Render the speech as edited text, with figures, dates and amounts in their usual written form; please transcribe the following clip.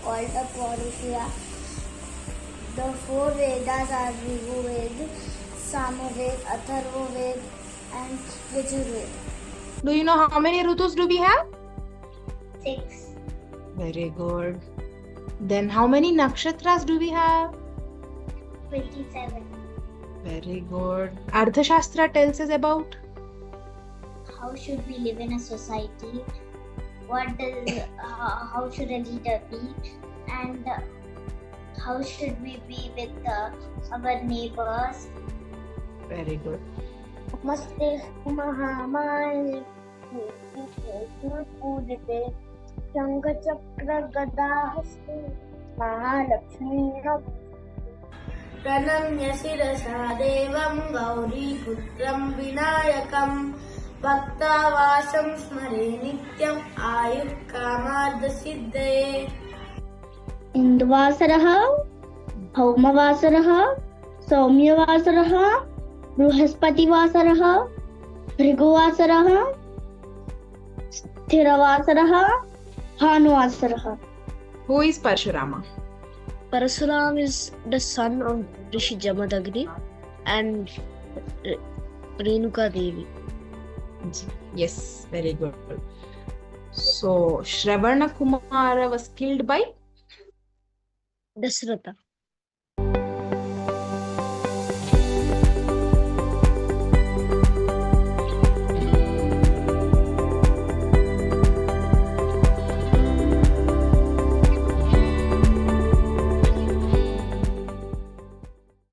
called a Purusha. The four Vedas are Rigu Veda, Samaveda, Atharva Veda, and Yajurveda. Do you know how many Rutus do we have? 6. Very good. Then how many nakshatras do we have? 27. Very good. Ardhashastra tells us about How should we live in a society? How should a leader be? And how should we be with our neighbors? very good. Namaste Mahamaya Pujite Shankachakra Gadahaste Mahalakshmi Pranamya Sirasa Devam Gauri Putram Vinayakam Bhaktavasam Smare Nityam Ayuk Kamadha Siddhaye Indvasaraha Bhaumavasaraha Saumyavasaraha बृहस्पतिवासरः भृगुवासरः स्थिरवासरः भानुवासरः. Who is Parshurama? Parasuram is the son of Rishi Jamadagni and Renuka Devi. Yes, very good. So Shravana Kumara was killed by Dasratha.